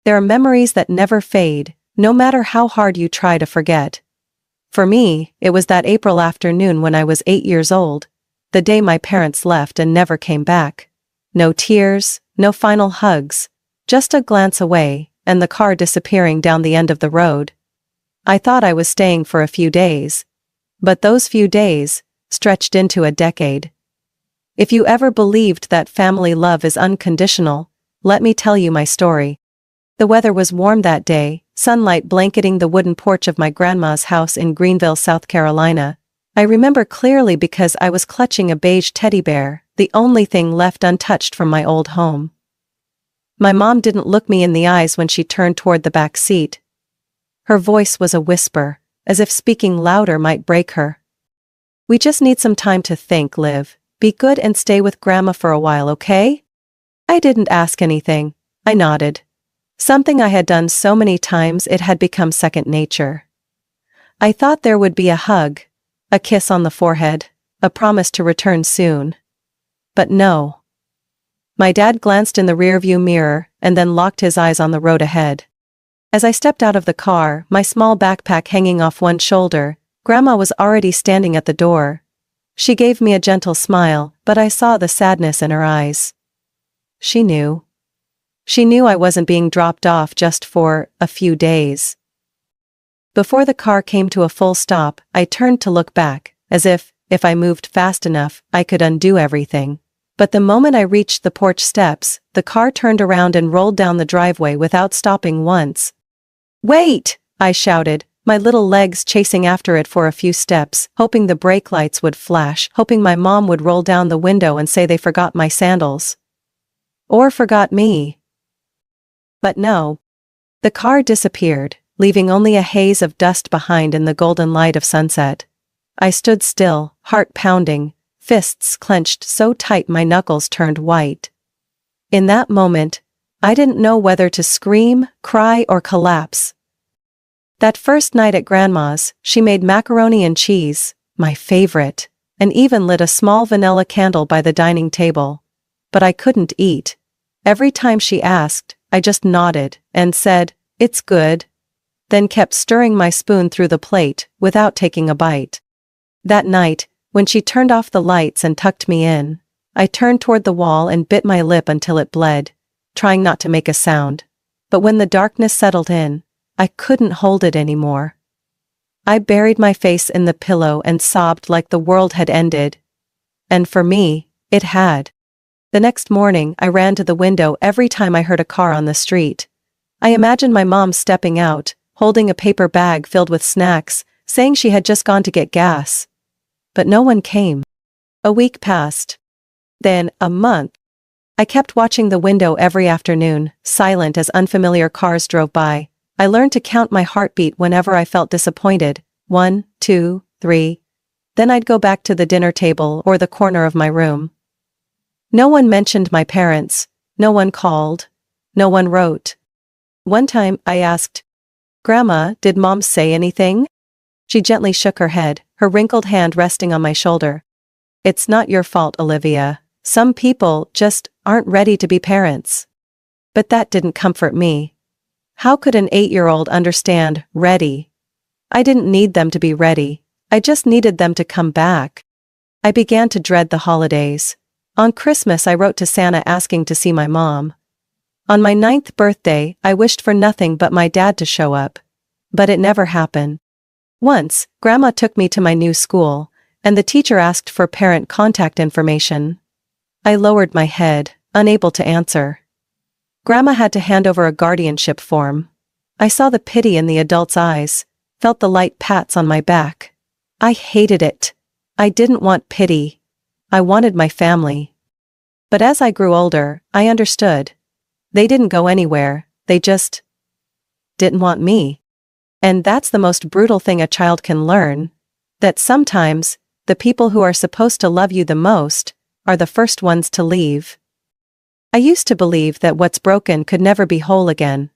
There are memories that never fade, no matter how hard you try to forget. For me, it was that April afternoon when I was 8 years old, the day my parents left and never came back. No tears, no final hugs, just a glance away, and the car disappearing down the end of the road. I thought I was staying for a few days. But those few days stretched into a decade. If you ever believed that family love is unconditional, let me tell you my story. The weather was warm that day, sunlight blanketing the wooden porch of my grandma's house in Greenville, South Carolina. I remember clearly because I was clutching a beige teddy bear, the only thing left untouched from my old home. My mom didn't look me in the eyes when she turned toward the back seat. Her voice was a whisper, as if speaking louder might break her. "We just need some time to think, Liv. Be good and stay with Grandma for a while, okay?" I didn't ask anything. I nodded. Something I had done so many times it had become second nature. I thought there would be a hug, a kiss on the forehead, a promise to return soon. But no. My dad glanced in the rearview mirror and then locked his eyes on the road ahead. As I stepped out of the car, my small backpack hanging off one shoulder, Grandma was already standing at the door. She gave me a gentle smile, but I saw the sadness in her eyes. She knew. She knew I wasn't being dropped off just for a few days. Before the car came to a full stop, I turned to look back, as if I moved fast enough, I could undo everything. But the moment I reached the porch steps, the car turned around and rolled down the driveway without stopping once. "Wait!" I shouted, my little legs chasing after it for a few steps, hoping the brake lights would flash, hoping my mom would roll down the window and say they forgot my sandals. Or forgot me. But no. The car disappeared, leaving only a haze of dust behind in the golden light of sunset. I stood still, heart pounding, fists clenched so tight my knuckles turned white. In that moment, I didn't know whether to scream, cry, or collapse. That first night at Grandma's, she made macaroni and cheese, my favorite, and even lit a small vanilla candle by the dining table. But I couldn't eat. Every time she asked, I just nodded and said, "It's good," then kept stirring my spoon through the plate without taking a bite. That night, when she turned off the lights and tucked me in, I turned toward the wall and bit my lip until it bled, trying not to make a sound. But when the darkness settled in, I couldn't hold it anymore. I buried my face in the pillow and sobbed like the world had ended. And for me, it had. The next morning, I ran to the window every time I heard a car on the street. I imagined my mom stepping out, holding a paper bag filled with snacks, saying she had just gone to get gas. But no one came. A week passed. Then, a month. I kept watching the window every afternoon, silent as unfamiliar cars drove by. I learned to count my heartbeat whenever I felt disappointed. 1, 2, 3. Then I'd go back to the dinner table or the corner of my room. No one mentioned my parents. No one called. No one wrote. One time, I asked, "Grandma, did Mom say anything?" She gently shook her head, her wrinkled hand resting on my shoulder. "It's not your fault, Olivia. Some people just aren't ready to be parents." But that didn't comfort me. How could an 8-year-old understand ready? I didn't need them to be ready. I just needed them to come back. I began to dread the holidays. On Christmas I wrote to Santa asking to see my mom. On my 9th birthday I wished for nothing but my dad to show up. But it never happened. Once, Grandma took me to my new school, and the teacher asked for parent contact information. I lowered my head, unable to answer. Grandma had to hand over a guardianship form. I saw the pity in the adult's eyes, felt the light pats on my back. I hated it. I didn't want pity. I wanted my family. But as I grew older, I understood. They didn't go anywhere, they just didn't want me. And that's the most brutal thing a child can learn, that sometimes, the people who are supposed to love you the most, are the first ones to leave. I used to believe that what's broken could never be whole again.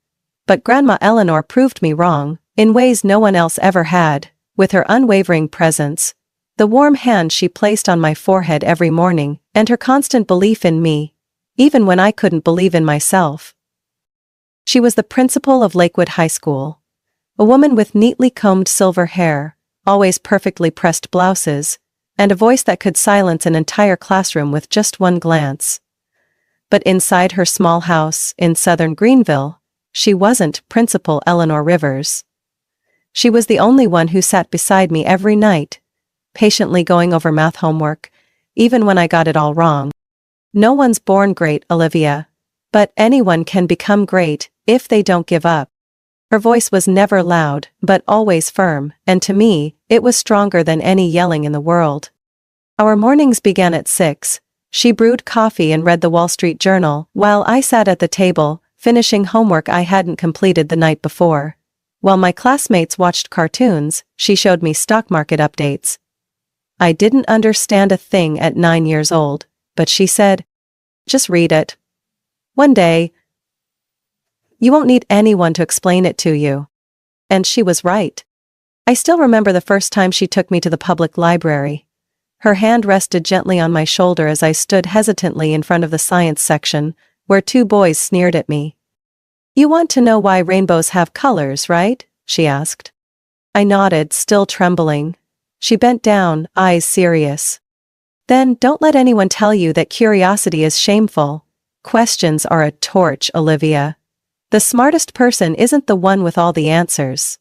But Grandma Eleanor proved me wrong, in ways no one else ever had, with her unwavering presence, the warm hand she placed on my forehead every morning, and her constant belief in me, even when I couldn't believe in myself. She was the principal of Lakewood High School. A woman with neatly combed silver hair, always perfectly pressed blouses, and a voice that could silence an entire classroom with just one glance. But inside her small house in southern Greenville, she wasn't Principal Eleanor Rivers. She was the only one who sat beside me every night, patiently going over math homework, even when I got it all wrong. No one's born great, Olivia. But anyone can become great if they don't give up. Her voice was never loud, but always firm, and to me, it was stronger than any yelling in the world. Our mornings began at 6. She brewed coffee and read the Wall Street Journal, while I sat at the table, finishing homework I hadn't completed the night before. While my classmates watched cartoons, she showed me stock market updates. I didn't understand a thing at 9 years old, but she said, "Just read it. One day, you won't need anyone to explain it to you." And she was right. I still remember the first time she took me to the public library. Her hand rested gently on my shoulder as I stood hesitantly in front of the science section, where 2 boys sneered at me. "You want to know why rainbows have colors, right?" she asked. I nodded, still trembling. She bent down, eyes serious. "Then don't let anyone tell you that curiosity is shameful. Questions are a torch, Olivia. The smartest person isn't the one with all the answers,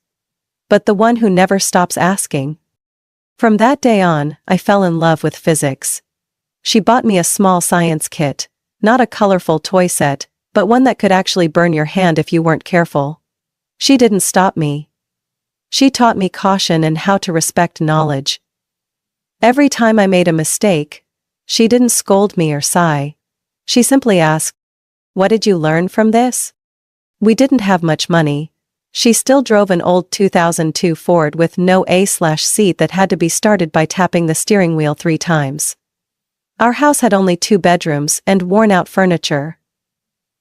but the one who never stops asking." From that day on, I fell in love with physics. She bought me a small science kit, not a colorful toy set, but one that could actually burn your hand if you weren't careful. She didn't stop me. She taught me caution and how to respect knowledge. Every time I made a mistake, she didn't scold me or sigh. She simply asked, "What did you learn from this?" We didn't have much money. She still drove an old 2002 Ford with no A/seat that had to be started by tapping the steering wheel 3 times. Our house had only 2 bedrooms and worn-out furniture.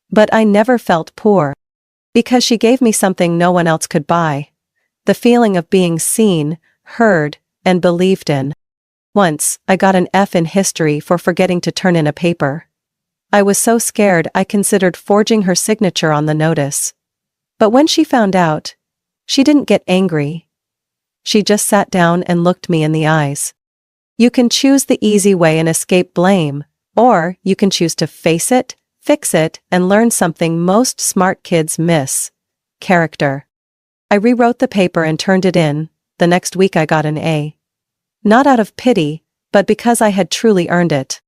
But I never felt poor. Because she gave me something no one else could buy. The feeling of being seen, heard, and believed in. Once, I got an F in history for forgetting to turn in a paper. I was so scared I considered forging her signature on the notice. But when she found out, she didn't get angry. She just sat down and looked me in the eyes. You can choose the easy way and escape blame, or you can choose to face it, fix it, and learn something most smart kids miss: character. I rewrote the paper and turned it in. The next week I got an A. Not out of pity, but because I had truly earned it.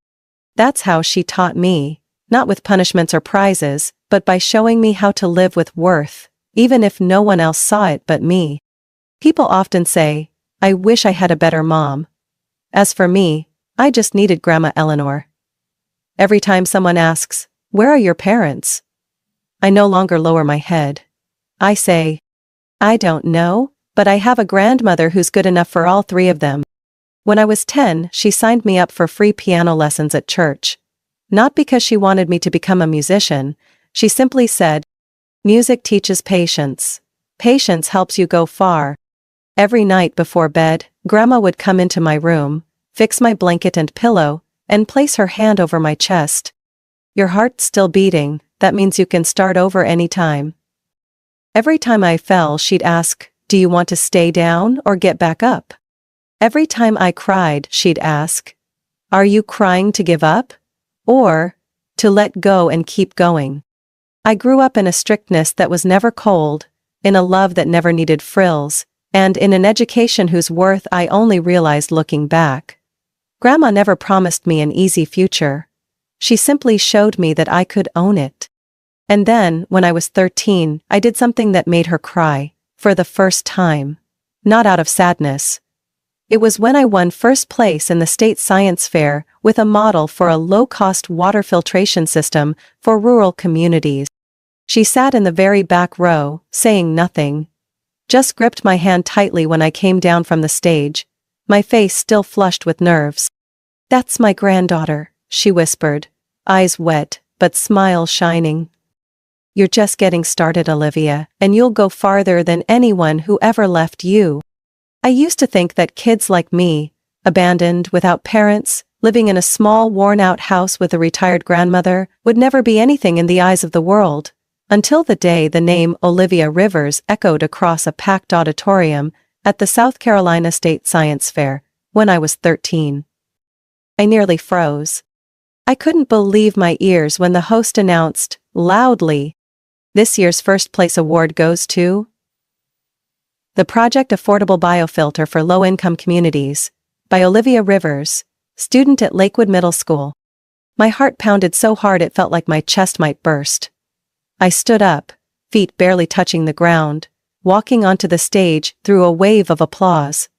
That's how she taught me, not with punishments or prizes, but by showing me how to live with worth, even if no one else saw it but me. People often say, "I wish I had a better mom." As for me, I just needed Grandma Eleanor. Every time someone asks, "Where are your parents?" I no longer lower my head. I say, "I don't know, but I have a grandmother who's good enough for all 3 of them." When I was 10, she signed me up for free piano lessons at church. Not because she wanted me to become a musician, she simply said, "Music teaches patience. Patience helps you go far." Every night before bed, Grandma would come into my room, fix my blanket and pillow, and place her hand over my chest. "Your heart's still beating, that means you can start over any time." Every time I fell, she'd ask, "Do you want to stay down or get back up?" Every time I cried, she'd ask, "Are you crying to give up? Or to let go and keep going?" I grew up in a strictness that was never cold, in a love that never needed frills, and in an education whose worth I only realized looking back. Grandma never promised me an easy future. She simply showed me that I could own it. And then, when I was 13, I did something that made her cry, for the first time. Not out of sadness. It was when I won first place in the state science fair with a model for a low-cost water filtration system for rural communities. She sat in the very back row, saying nothing. Just gripped my hand tightly when I came down from the stage, my face still flushed with nerves. "That's my granddaughter," she whispered, eyes wet, but smile shining. "You're just getting started, Olivia, and you'll go farther than anyone who ever left you." I used to think that kids like me, abandoned, without parents, living in a small worn-out house with a retired grandmother, would never be anything in the eyes of the world. Until the day the name Olivia Rivers echoed across a packed auditorium at the South Carolina State Science Fair, when I was 13. I nearly froze. I couldn't believe my ears when the host announced, loudly, "This year's first place award goes to the Project Affordable Biofilter for Low-Income Communities, by Olivia Rivers, student at Lakewood Middle School." My heart pounded so hard it felt like my chest might burst. I stood up, feet barely touching the ground, walking onto the stage through a wave of applause.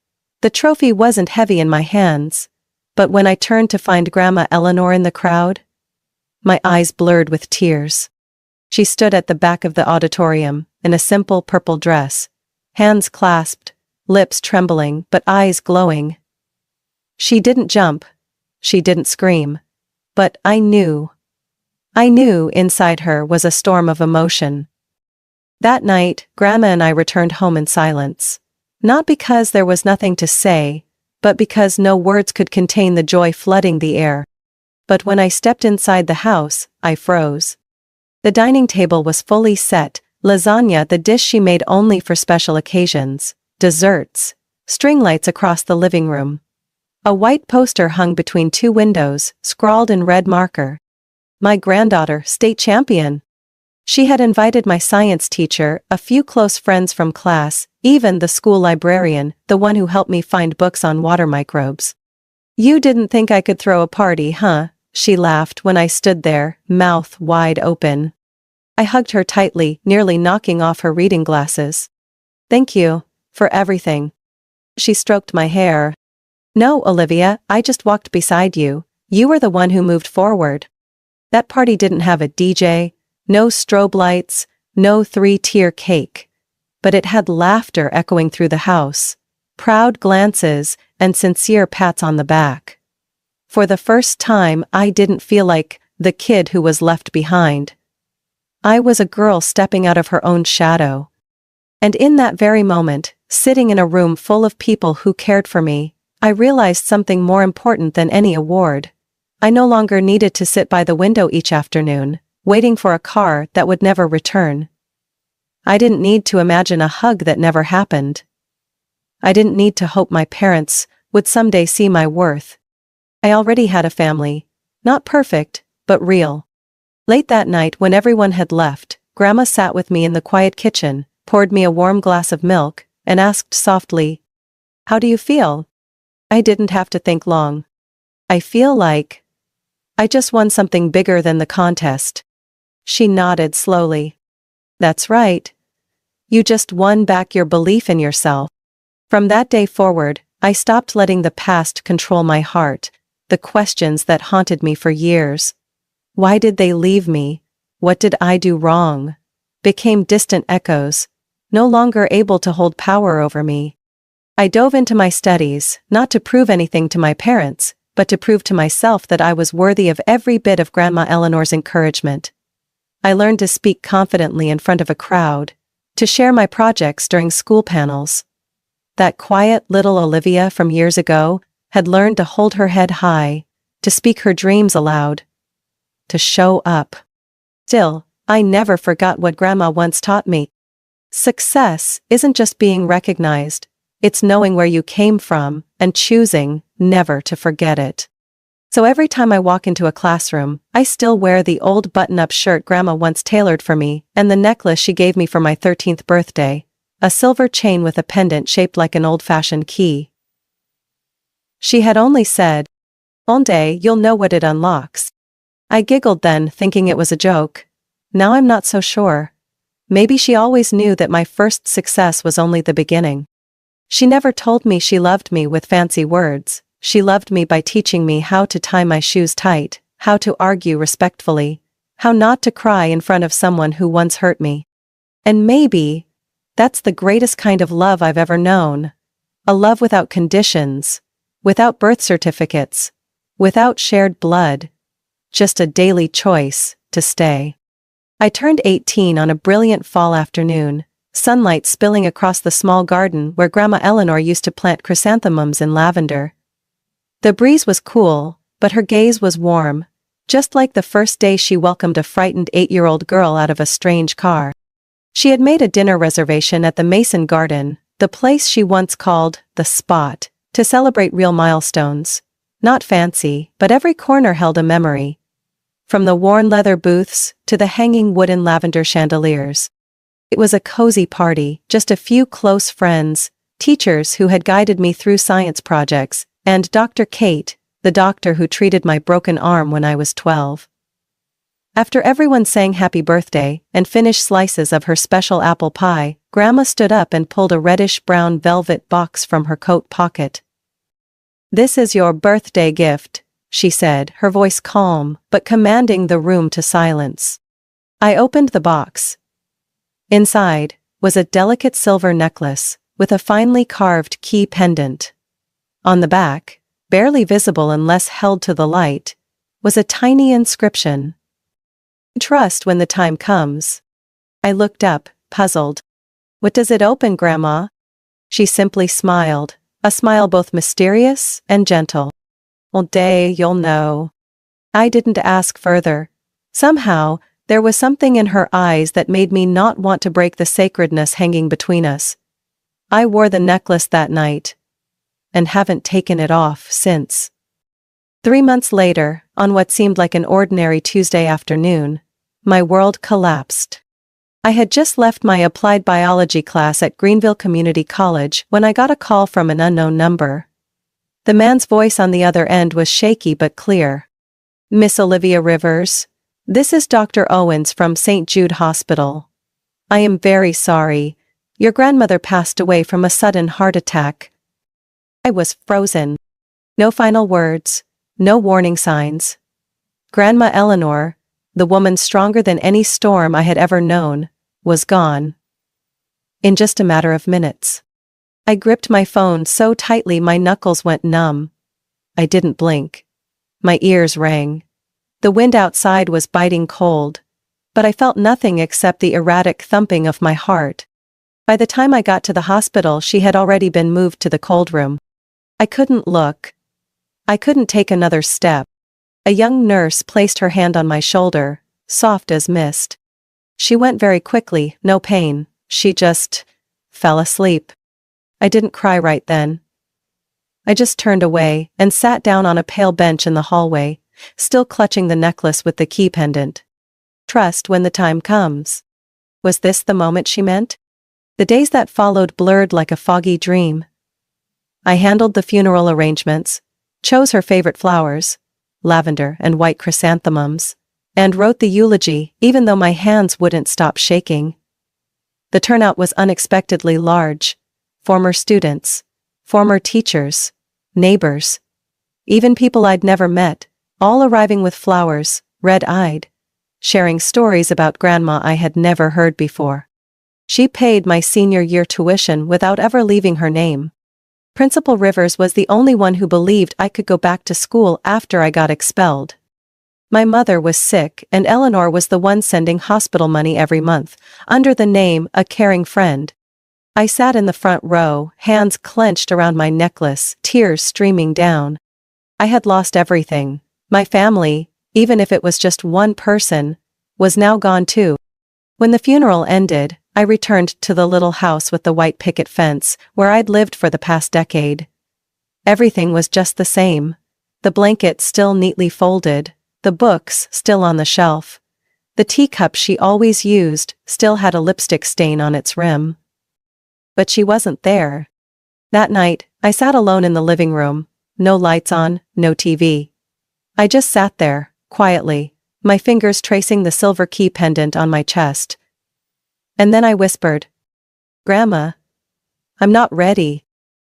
The trophy wasn't heavy in my hands, but when I turned to find Grandma Eleanor in the crowd, my eyes blurred with tears. She stood at the back of the auditorium, in a simple purple dress, hands clasped, lips trembling but eyes glowing. She didn't jump. She didn't scream. But I knew inside her was a storm of emotion. That night, Grandma and I returned home in silence. Not because there was nothing to say, but because no words could contain the joy flooding the air. But when I stepped inside the house, I froze. The dining table was fully set, lasagna, the dish she made only for special occasions, desserts, string lights across the living room. A white poster hung between two windows, scrawled in red marker. "My granddaughter, state champion." She had invited my science teacher, a few close friends from class, even the school librarian, the one who helped me find books on water microbes. "You didn't think I could throw a party, huh?" she laughed when I stood there, mouth wide open. I hugged her tightly, nearly knocking off her reading glasses. "Thank you for everything." She stroked my hair. "No, Olivia, I just walked beside you. You were the one who moved forward. That party didn't have a DJ, no strobe lights, no 3-tier cake. But it had laughter echoing through the house, proud glances, and sincere pats on the back. For the first time, I didn't feel like the kid who was left behind. I was a girl stepping out of her own shadow. And in that very moment, sitting in a room full of people who cared for me, I realized something more important than any award. I no longer needed to sit by the window each afternoon, waiting for a car that would never return. I didn't need to imagine a hug that never happened. I didn't need to hope my parents would someday see my worth. I already had a family. Not perfect, but real. Late that night, when everyone had left, Grandma sat with me in the quiet kitchen, poured me a warm glass of milk, and asked softly, "How do you feel?" I didn't have to think long. "I feel like I just won something bigger than the contest." She nodded slowly. "That's right. You just won back your belief in yourself." From that day forward, I stopped letting the past control my heart, the questions that haunted me for years. Why did they leave me? What did I do wrong? Became distant echoes, no longer able to hold power over me. I dove into my studies, not to prove anything to my parents, but to prove to myself that I was worthy of every bit of Grandma Eleanor's encouragement. I learned to speak confidently in front of a crowd, to share my projects during school panels. That quiet little Olivia from years ago had learned to hold her head high, to speak her dreams aloud, to show up. Still, I never forgot what Grandma once taught me. Success isn't just being recognized, it's knowing where you came from and choosing never to forget it. So every time I walk into a classroom, I still wear the old button-up shirt Grandma once tailored for me and the necklace she gave me for my 13th birthday, a silver chain with a pendant shaped like an old-fashioned key. She had only said, "One day you'll know what it unlocks." I giggled then, thinking it was a joke. Now I'm not so sure. Maybe she always knew that my first success was only the beginning. She never told me she loved me with fancy words. She loved me by teaching me how to tie my shoes tight, how to argue respectfully, how not to cry in front of someone who once hurt me. And maybe that's the greatest kind of love I've ever known. A love without conditions, without birth certificates, without shared blood. Just a daily choice to stay. I turned 18 on a brilliant fall afternoon, sunlight spilling across the small garden where Grandma Eleanor used to plant chrysanthemums and lavender. The breeze was cool, but her gaze was warm, just like the first day she welcomed a frightened 8-year-old girl out of a strange car. She had made a dinner reservation at the Mason Garden, the place she once called the Spot, to celebrate real milestones. Not fancy, but every corner held a memory. From the worn leather booths to the hanging wooden lavender chandeliers. It was a cozy party, just a few close friends, teachers who had guided me through science projects, and Dr. Kate, the doctor who treated my broken arm when I was 12. After everyone sang happy birthday and finished slices of her special apple pie, Grandma stood up and pulled a reddish-brown velvet box from her coat pocket. "This is your birthday gift," she said, her voice calm, but commanding the room to silence. I opened the box. Inside was a delicate silver necklace, with a finely carved key pendant. On the back, barely visible unless held to the light, was a tiny inscription. "Trust when the time comes." I looked up, puzzled. "What does it open, Grandma?" She simply smiled, a smile both mysterious and gentle. "One day you'll know." I didn't ask further. Somehow, there was something in her eyes that made me not want to break the sacredness hanging between us. I wore the necklace that night, and haven't taken it off since. 3 months later, on what seemed like an ordinary Tuesday afternoon, my world collapsed. I had just left my applied biology class at Greenville Community College when I got a call from an unknown number. The man's voice on the other end was shaky but clear. "Miss Olivia Rivers, this is Dr. Owens from St. Jude Hospital. I am very sorry. Your grandmother passed away from a sudden heart attack." I was frozen. No final words, no warning signs. Grandma Eleanor, the woman stronger than any storm I had ever known, was gone. In just a matter of minutes. I gripped my phone so tightly my knuckles went numb. I didn't blink. My ears rang. The wind outside was biting cold, but I felt nothing except the erratic thumping of my heart. By the time I got to the hospital, she had already been moved to the cold room. I couldn't look. I couldn't take another step. A young nurse placed her hand on my shoulder, soft as mist. She went very quickly, no pain, she just fell asleep. I didn't cry right then. I just turned away and sat down on a pale bench in the hallway, still clutching the necklace with the key pendant. Trust when the time comes. Was this the moment she meant? The days that followed blurred like a foggy dream. I handled the funeral arrangements, chose her favorite flowers, lavender and white chrysanthemums, and wrote the eulogy even though my hands wouldn't stop shaking. The turnout was unexpectedly large. Former students, former teachers, neighbors, even people I'd never met, all arriving with flowers, red-eyed, sharing stories about Grandma I had never heard before. She paid my senior year tuition without ever leaving her name. Principal Rivers was the only one who believed I could go back to school after I got expelled. My mother was sick and Eleanor was the one sending hospital money every month, under the name A Caring Friend. I sat in the front row, hands clenched around my necklace, tears streaming down. I had lost everything. My family, even if it was just one person, was now gone too. When the funeral ended, I returned to the little house with the white picket fence, where I'd lived for the past decade. Everything was just the same. The blanket still neatly folded, the books still on the shelf. The teacup she always used still had a lipstick stain on its rim. But she wasn't there. That night, I sat alone in the living room, no lights on, no TV. I just sat there, quietly, my fingers tracing the silver key pendant on my chest. And then I whispered, "Grandma, I'm not ready."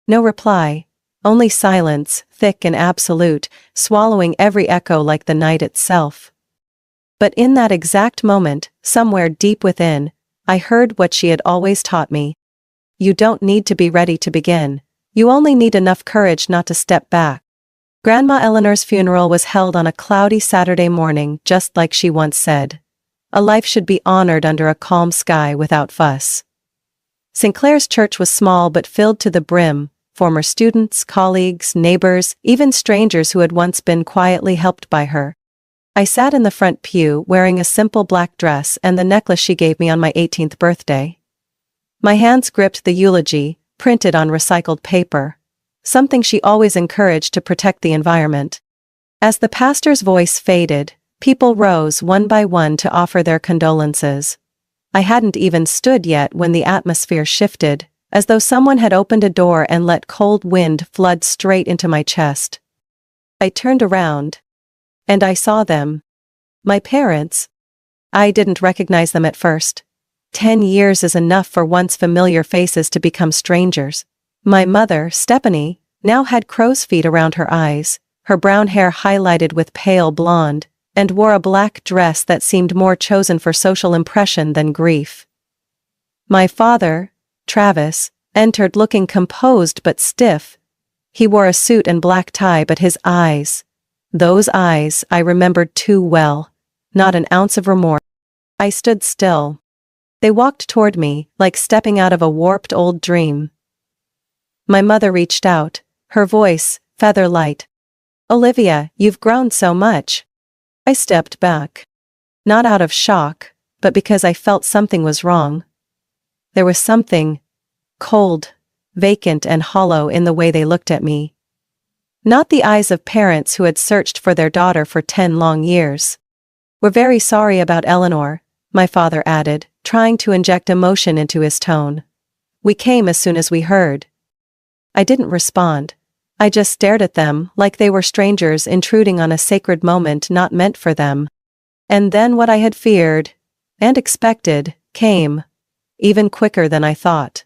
No reply, only silence, thick and absolute, swallowing every echo like the night itself. But in that exact moment, somewhere deep within, I heard what she had always taught me. You don't need to be ready to begin. You only need enough courage not to step back. Grandma Eleanor's funeral was held on a cloudy Saturday morning, just like she once said. A life should be honored under a calm sky without fuss. St. Clair's church was small but filled to the brim, former students, colleagues, neighbors, even strangers who had once been quietly helped by her. I sat in the front pew wearing a simple black dress and the necklace she gave me on my 18th birthday. My hands gripped the eulogy, printed on recycled paper, something she always encouraged to protect the environment. As the pastor's voice faded, people rose one by one to offer their condolences. I hadn't even stood yet when the atmosphere shifted, as though someone had opened a door and let cold wind flood straight into my chest. I turned around. And I saw them. My parents. I didn't recognize them at first. 10 years is enough for once familiar faces to become strangers. My mother, Stephanie, now had crow's feet around her eyes, her brown hair highlighted with pale blonde, and wore a black dress that seemed more chosen for social impression than grief. My father, Travis, entered looking composed but stiff. He wore a suit and black tie, but his eyes, those eyes I remembered too well, not an ounce of remorse. I stood still. They walked toward me, like stepping out of a warped old dream. My mother reached out, her voice, feather light. "Olivia, you've grown so much." I stepped back. Not out of shock, but because I felt something was wrong. There was something cold, vacant and hollow in the way they looked at me. Not the eyes of parents who had searched for their daughter for 10 long years. "We're very sorry about Eleanor," my father added, trying to inject emotion into his tone. "We came as soon as we heard." I didn't respond. I just stared at them like they were strangers intruding on a sacred moment not meant for them. And then what I had feared, and expected, came. Even quicker than I thought.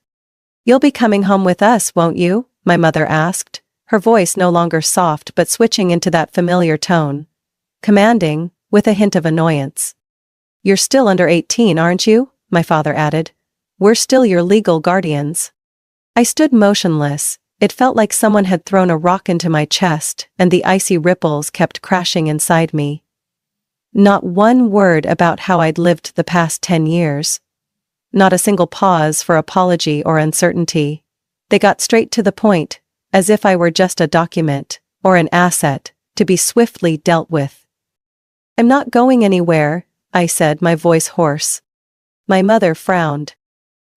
"You'll be coming home with us, won't you?" my mother asked, her voice no longer soft but switching into that familiar tone. Commanding, with a hint of annoyance. "You're still under 18, aren't you?" my father added. "We're still your legal guardians." I stood motionless. It felt like someone had thrown a rock into my chest, and the icy ripples kept crashing inside me. Not one word about how I'd lived the past 10 years. Not a single pause for apology or uncertainty. They got straight to the point, as if I were just a document, or an asset, to be swiftly dealt with. "I'm not going anywhere," I said, my voice hoarse. My mother frowned.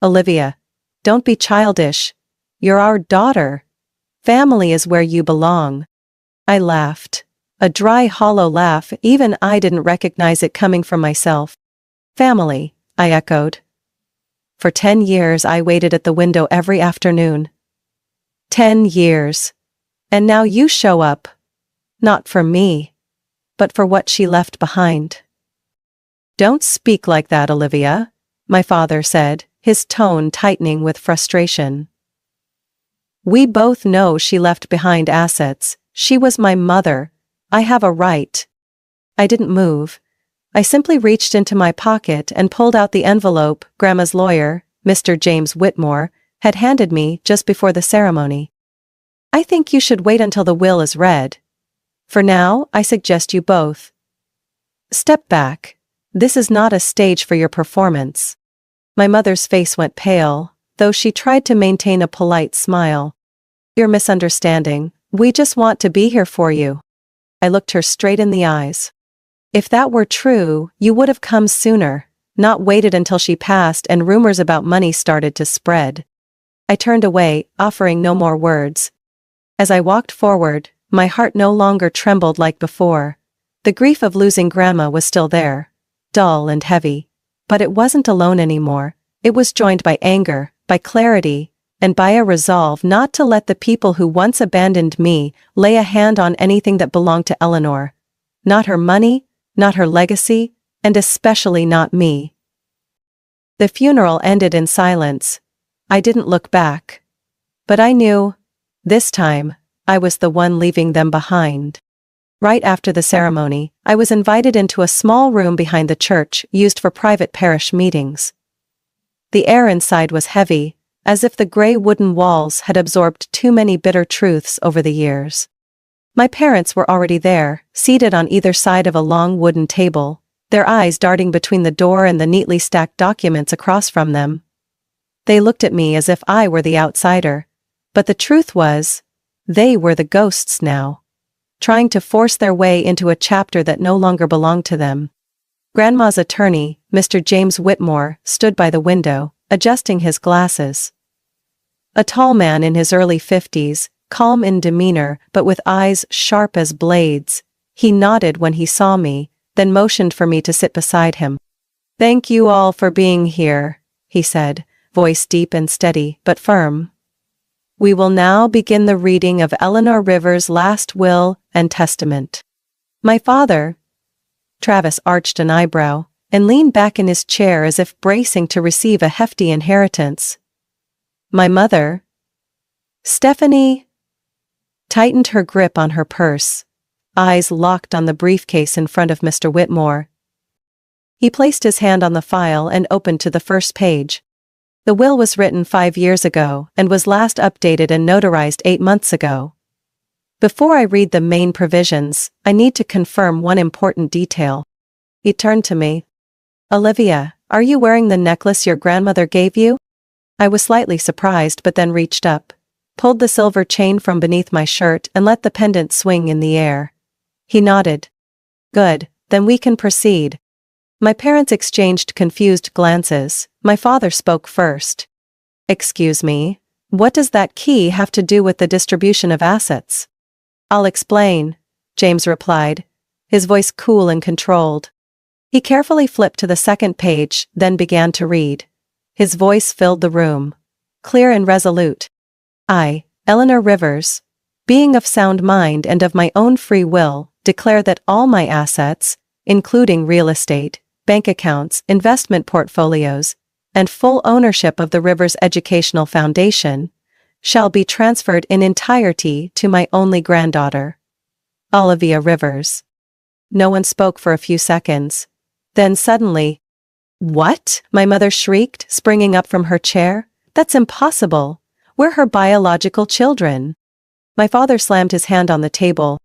"Olivia, don't be childish. You're our daughter. Family is where you belong." I laughed. A dry, hollow laugh, even I didn't recognize it coming from myself. "Family," I echoed. For 10 years I waited at the window every afternoon. 10 years. And now you show up. Not for me, but for what she left behind. "Don't speak like that, Olivia," my father said, his tone tightening with frustration. "We both know she left behind assets. She was my mother. I have a right." I didn't move. I simply reached into my pocket and pulled out the envelope Grandma's lawyer, Mr. James Whitmore, had handed me just before the ceremony. "I think you should wait until the will is read. For now, I suggest you both step back. This is not a stage for your performance." My mother's face went pale, though she tried to maintain a polite smile. "You're misunderstanding. We just want to be here for you." I looked her straight in the eyes. "If that were true, you would have come sooner, not waited until she passed and rumors about money started to spread." I turned away, offering no more words. As I walked forward, my heart no longer trembled like before. The grief of losing Grandma was still there, dull and heavy. But it wasn't alone anymore. It was joined by anger, by clarity, and by a resolve not to let the people who once abandoned me lay a hand on anything that belonged to Eleanor. Not her money, not her legacy, and especially not me. The funeral ended in silence. I didn't look back. But I knew, this time, I was the one leaving them behind. Right after the ceremony, I was invited into a small room behind the church used for private parish meetings. The air inside was heavy, as if the gray wooden walls had absorbed too many bitter truths over the years. My parents were already there, seated on either side of a long wooden table, their eyes darting between the door and the neatly stacked documents across from them. They looked at me as if I were the outsider, but the truth was, they were the ghosts now. trying to force their way into a chapter that no longer belonged to them. Grandma's attorney, Mr. James Whitmore, stood by the window, adjusting his glasses. A tall man in his early 50s, calm in demeanor but with eyes sharp as blades. He nodded when he saw me, then motioned for me to sit beside him. "Thank you all for being here," he said, voice deep and steady but firm. "We will now begin the reading of Eleanor Rivers' last will and testament." My father, Travis arched an eyebrow and leaned back in his chair as if bracing to receive a hefty inheritance. My mother, Stephanie, tightened her grip on her purse, eyes locked on the briefcase in front of Mr. Whitmore. He placed his hand on the file and opened to the first page. The will was written 5 years ago and was last updated and notarized 8 months ago. Before I read the main provisions, I need to confirm one important detail. He turned to me. "Olivia, are you wearing the necklace your grandmother gave you?" I was slightly surprised but then reached up, pulled the silver chain from beneath my shirt and let the pendant swing in the air. He nodded. "Good, then we can proceed." My parents exchanged confused glances. My father spoke first. "Excuse me, what does that key have to do with the distribution of assets?" "I'll explain," James replied, his voice cool and controlled. He carefully flipped to the second page, then began to read. His voice filled the room, clear and resolute. "I, Eleanor Rivers, being of sound mind and of my own free will, declare that all my assets, including real estate, bank accounts, investment portfolios, and full ownership of the Rivers Educational Foundation, shall be transferred in entirety to my only granddaughter, Olivia Rivers." No one spoke for a few seconds. Then suddenly, "What?" my mother shrieked, springing up from her chair. "That's impossible. We're her biological children." My father slammed his hand on the table.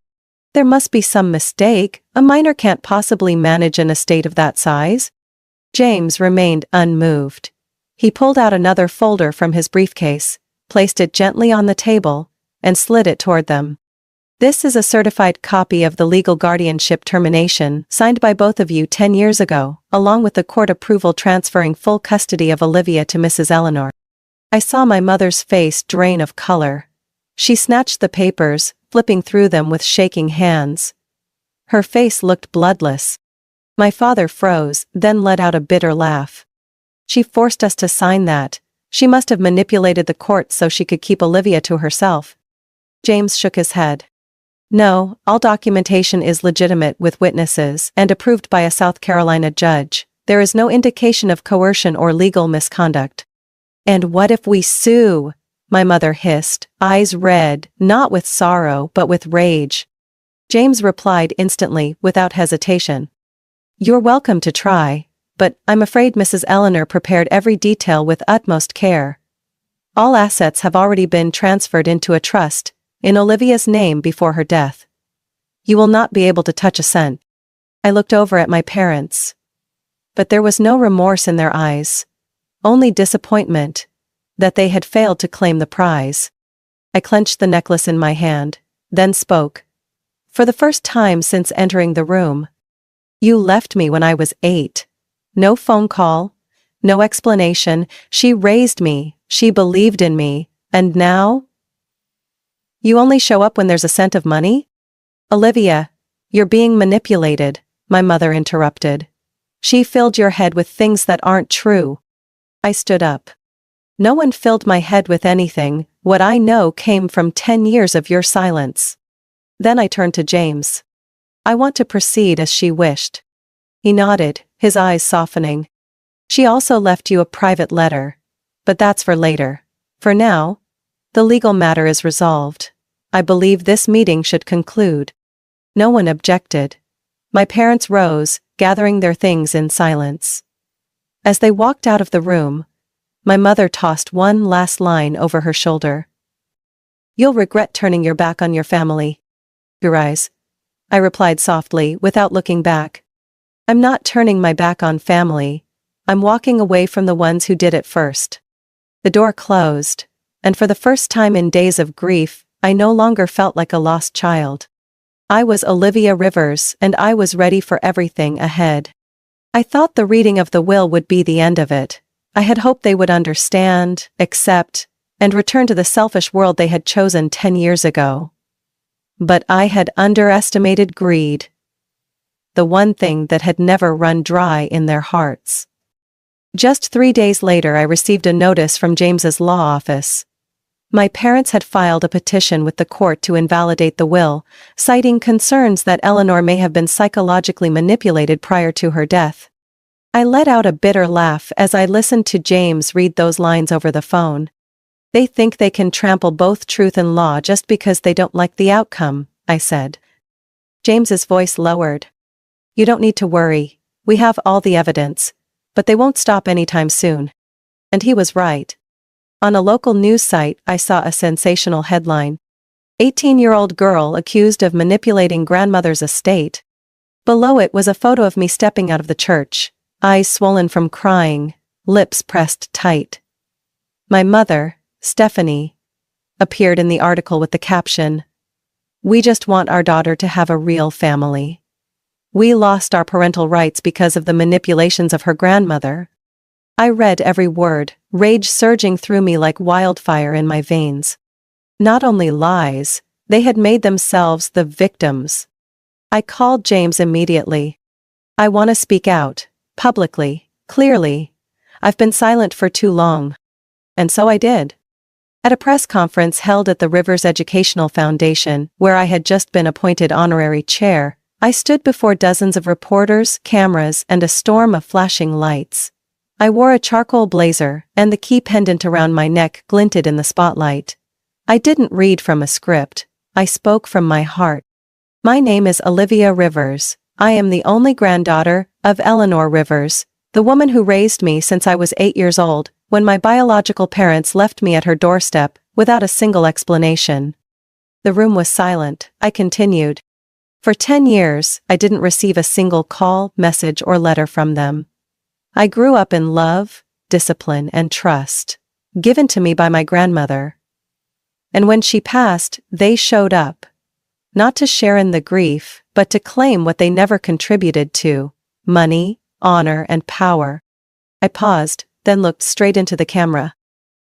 "There must be some mistake. A minor can't possibly manage an estate of that size." James remained unmoved. He pulled out another folder from his briefcase, placed it gently on the table, and slid it toward them. "This is a certified copy of the legal guardianship termination signed by both of you 10 years ago, along with the court approval transferring full custody of Olivia to Mrs. Eleanor." I saw my mother's face drain of color. She snatched the papers, flipping through them with shaking hands. Her face looked bloodless. My father froze, then let out a bitter laugh. "She forced us to sign that. She must have manipulated the court so she could keep Olivia to herself." James shook his head. "No, all documentation is legitimate with witnesses and approved by a South Carolina judge. There is no indication of coercion or legal misconduct." "And what if we sue?" my mother hissed, eyes red, not with sorrow but with rage. James replied instantly, without hesitation. "You're welcome to try, but I'm afraid Mrs. Eleanor prepared every detail with utmost care. All assets have already been transferred into a trust, in Olivia's name before her death. You will not be able to touch a cent." I looked over at my parents. But there was no remorse in their eyes. Only disappointment that they had failed to claim the prize. I clenched the necklace in my hand, then spoke. For the first time since entering the room. "You left me when I was 8. No phone call, no explanation. She raised me, she believed in me, and now? You only show up when there's a cent of money?" "Olivia, you're being manipulated," my mother interrupted. "She filled your head with things that aren't true." I stood up. "No one filled my head with anything. What I know came from 10 years of your silence." Then I turned to James. "I want to proceed as she wished." He nodded, his eyes softening. "She also left you a private letter. But that's for later. For now, the legal matter is resolved. I believe this meeting should conclude." No one objected. My parents rose, gathering their things in silence. As they walked out of the room, my mother tossed one last line over her shoulder. "You'll regret turning your back on your family." "Victories," I replied softly, without looking back. "I'm not turning my back on family. I'm walking away from the ones who did it first." The door closed, and for the first time in days of grief, I no longer felt like a lost child. I was Olivia Rivers, and I was ready for everything ahead. I thought the reading of the will would be the end of it. I had hoped they would understand, accept, and return to the selfish world they had chosen 10 years ago. But I had underestimated greed, the one thing that had never run dry in their hearts. Just 3 days later, I received a notice from James's law office. My parents had filed a petition with the court to invalidate the will, citing concerns that Eleanor may have been psychologically manipulated prior to her death. I let out a bitter laugh as I listened to James read those lines over the phone. They think they can trample both truth and law just because they don't like the outcome, I said. James's voice lowered. You don't need to worry. We have all the evidence, but they won't stop anytime soon. And he was right. On a local news site, I saw a sensational headline. 18-year-old girl accused of manipulating grandmother's estate. Below it was a photo of me stepping out of the church, eyes swollen from crying, lips pressed tight. My mother, Stephanie, appeared in the article with the caption, "We just want our daughter to have a real family. We lost our parental rights because of the manipulations of her grandmother." I read every word, rage surging through me like wildfire in my veins. Not only lies, they had made themselves the victims. I called James immediately. I want to speak out, publicly, clearly. I've been silent for too long. And so I did. At a press conference held at the Rivers Educational Foundation, where I had just been appointed honorary chair, I stood before dozens of reporters, cameras, and a storm of flashing lights. I wore a charcoal blazer, and the key pendant around my neck glinted in the spotlight. I didn't read from a script. I spoke from my heart. My name is Olivia Rivers. I am the only granddaughter of Eleanor Rivers, the woman who raised me since I was 8 years old, when my biological parents left me at her doorstep, without a single explanation. The room was silent. I continued. For 10 years, I didn't receive a single call, message, or letter from them. I grew up in love, discipline, and trust, given to me by my grandmother. And when she passed, they showed up. Not to share in the grief, but to claim what they never contributed to: money, honor, and power. I paused, then looked straight into the camera.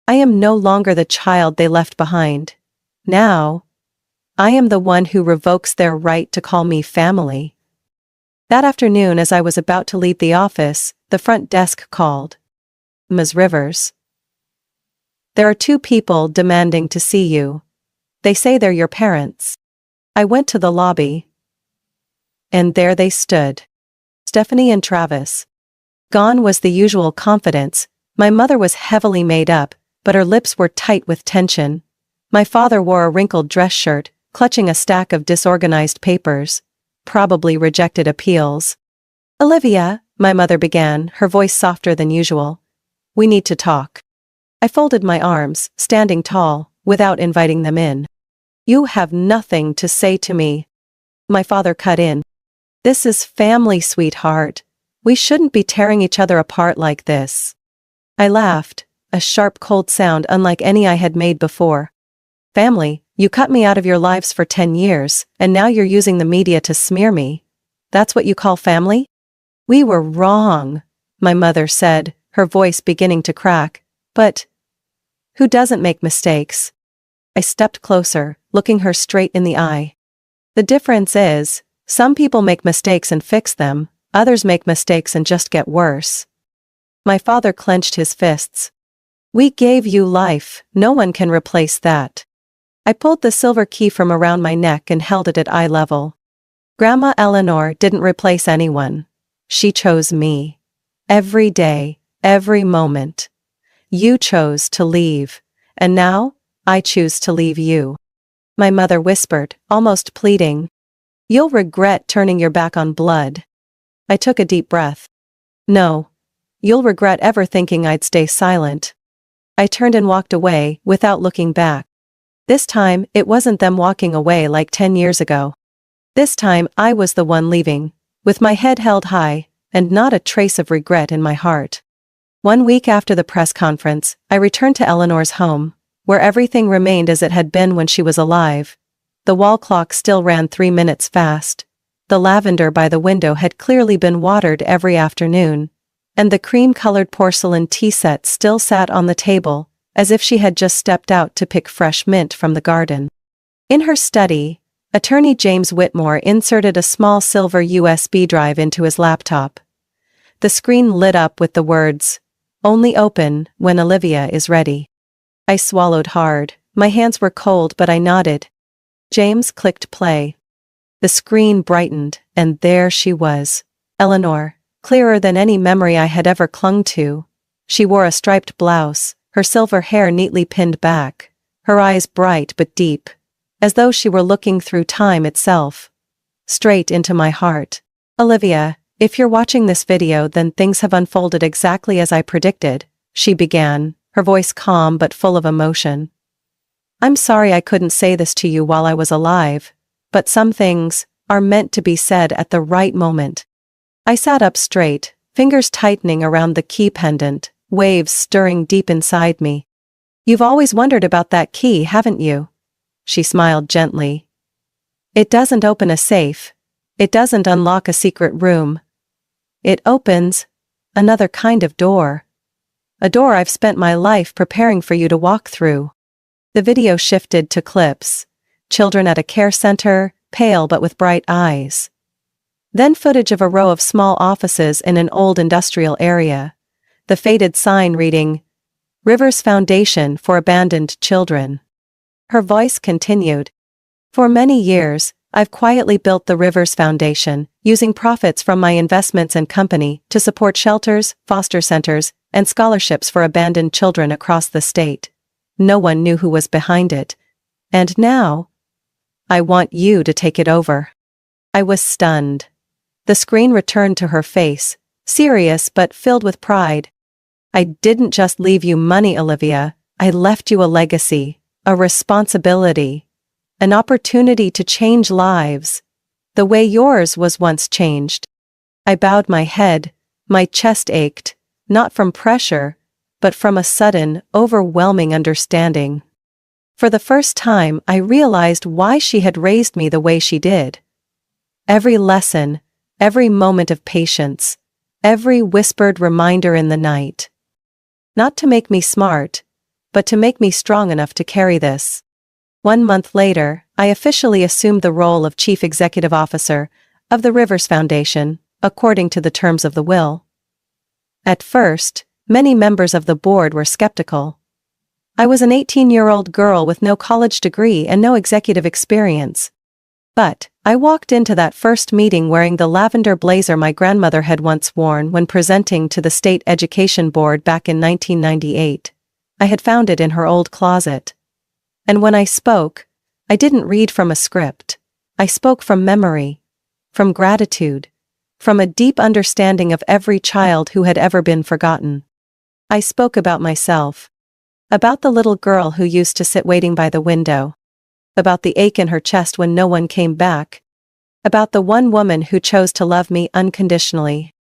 I am no longer the child they left behind. Now, I am the one who revokes their right to call me family. That afternoon, as I was about to leave the office, the front desk called. Ms. Rivers. There are 2 people demanding to see you. They say they're your parents. I went to the lobby. And there they stood. Stephanie and Travis. Gone was the usual confidence. My mother was heavily made up, but her lips were tight with tension. My father wore a wrinkled dress shirt, clutching a stack of disorganized papers. Probably rejected appeals. Olivia, my mother began, her voice softer than usual. We need to talk. I folded my arms, standing tall, without inviting them in. You have nothing to say to me. My father cut in. This is family, sweetheart. We shouldn't be tearing each other apart like this. I laughed, a sharp, cold sound unlike any I had made before. Family? You cut me out of your lives for 10 years, and now you're using the media to smear me. That's what you call family? We were wrong, my mother said, her voice beginning to crack. But who doesn't make mistakes? I stepped closer, looking her straight in the eye. The difference is, some people make mistakes and fix them, others make mistakes and just get worse. My father clenched his fists. We gave you life, no one can replace that. I pulled the silver key from around my neck and held it at eye level. Grandma Eleanor didn't replace anyone. She chose me. Every day, every moment. You chose to leave, and now, I choose to leave you. My mother whispered, almost pleading. You'll regret turning your back on blood. I took a deep breath. No. You'll regret ever thinking I'd stay silent. I turned and walked away, without looking back. This time, it wasn't them walking away like 10 years ago. This time, I was the one leaving, with my head held high, and not a trace of regret in my heart. 1 week after the press conference, I returned to Eleanor's home, where everything remained as it had been when she was alive. The wall clock still ran 3 minutes fast. The lavender by the window had clearly been watered every afternoon, and the cream-colored porcelain tea set still sat on the table, as if she had just stepped out to pick fresh mint from the garden. In her study, Attorney James Whitmore inserted a small silver USB drive into his laptop. The screen lit up with the words, "Only open when Olivia is ready." I swallowed hard. My hands were cold, but I nodded. James clicked play. The screen brightened, and there she was. Eleanor, clearer than any memory I had ever clung to. She wore a striped blouse, her silver hair neatly pinned back, her eyes bright but deep, as though she were looking through time itself. Straight into my heart. "Olivia, if you're watching this video, then things have unfolded exactly as I predicted," she began, her voice calm but full of emotion. "I'm sorry I couldn't say this to you while I was alive, but some things are meant to be said at the right moment." I sat up straight, fingers tightening around the key pendant, waves stirring deep inside me. "You've always wondered about that key, haven't you?" She smiled gently. "It doesn't open a safe. It doesn't unlock a secret room. It opens another kind of door. A door I've spent my life preparing for you to walk through." The video shifted to clips. Children at a care center, pale but with bright eyes. Then footage of a row of small offices in an old industrial area. The faded sign reading, "Rivers Foundation for Abandoned Children." Her voice continued. "For many years, I've quietly built the Rivers Foundation, using profits from my investments and company to support shelters, foster centers, and scholarships for abandoned children across the state. No one knew who was behind it. And now, I want you to take it over." I was stunned. The screen returned to her face, serious but filled with pride. "I didn't just leave you money, Olivia. I left you a legacy, a responsibility, an opportunity to change lives, the way yours was once changed." I bowed my head, my chest ached, not from pressure, but from a sudden, overwhelming understanding. For the first time, I realized why she had raised me the way she did. Every lesson, every moment of patience, every whispered reminder in the night. Not to make me smart, but to make me strong enough to carry this. 1 month later, I officially assumed the role of Chief Executive Officer of the Rivers Foundation, according to the terms of the will. At first, many members of the board were skeptical. I was an 18-year-old girl with no college degree and no executive experience. But I walked into that first meeting wearing the lavender blazer my grandmother had once worn when presenting to the State Education Board back in 1998. I had found it in her old closet. And when I spoke, I didn't read from a script. I spoke from memory, from gratitude, from a deep understanding of every child who had ever been forgotten. I spoke about myself. About the little girl who used to sit waiting by the window. About the ache in her chest when no one came back. About the one woman who chose to love me unconditionally.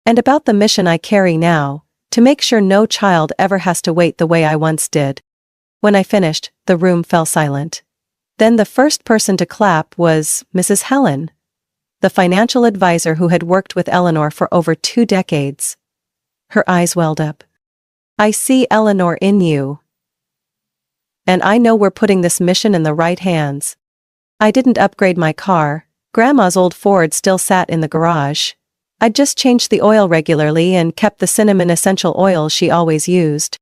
And about the mission I carry now, to make sure no child ever has to wait the way I once did. When I finished, the room fell silent. Then the first person to clap was Mrs. Helen, the financial advisor who had worked with Eleanor for over 2 decades. Her eyes welled up. "I see Eleanor in you. And I know we're putting this mission in the right hands." I didn't upgrade my car. Grandma's old Ford still sat in the garage. I'd just changed the oil regularly and kept the cinnamon essential oil she always used.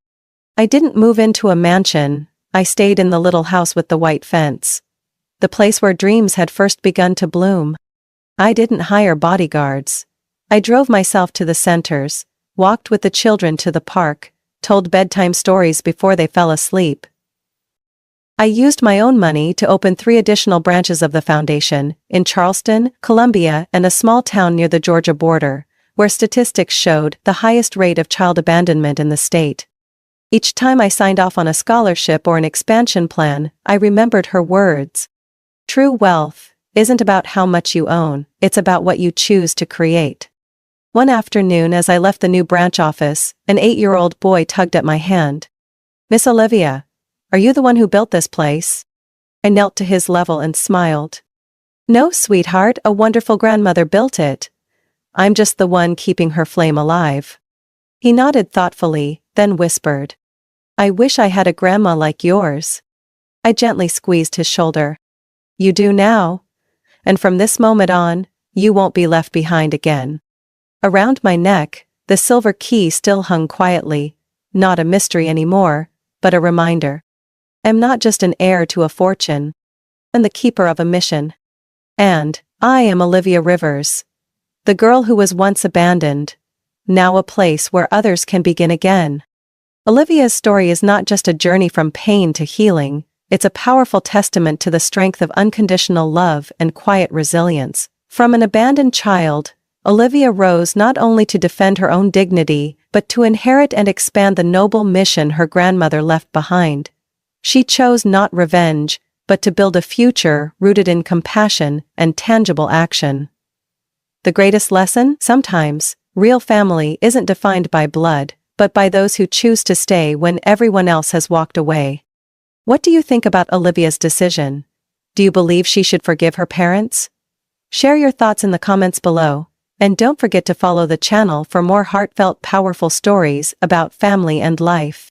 I didn't move into a mansion. I stayed in the little house with the white fence. The place where dreams had first begun to bloom. I didn't hire bodyguards. I drove myself to the centers, walked with the children to the park, told bedtime stories before they fell asleep. I used my own money to open 3 additional branches of the foundation, in Charleston, Columbia, and a small town near the Georgia border, where statistics showed the highest rate of child abandonment in the state. Each time I signed off on a scholarship or an expansion plan, I remembered her words. "True wealth isn't about how much you own, it's about what you choose to create." One afternoon as I left the new branch office, an 8-year-old boy tugged at my hand. "Miss Olivia, are you the one who built this place?" I knelt to his level and smiled. No, sweetheart, a wonderful grandmother built it. I'm just the one keeping her flame alive. He nodded thoughtfully, then whispered. I wish I had a grandma like yours. I gently squeezed his shoulder. You do now. And from this moment on, you won't be left behind again. Around my neck, the silver key still hung quietly, not a mystery anymore, but a reminder. I'm not just an heir to a fortune. I'm the keeper of a mission. And I am Olivia Rivers. The girl who was once abandoned, now a place where others can begin again. Olivia's story is not just a journey from pain to healing, it's a powerful testament to the strength of unconditional love and quiet resilience. From an abandoned child, Olivia rose not only to defend her own dignity, but to inherit and expand the noble mission her grandmother left behind. She chose not revenge, but to build a future rooted in compassion and tangible action. The greatest lesson? Sometimes, real family isn't defined by blood, but by those who choose to stay when everyone else has walked away. What do you think about Olivia's decision? Do you believe she should forgive her parents? Share your thoughts in the comments below, and don't forget to follow the channel for more heartfelt, powerful stories about family and life.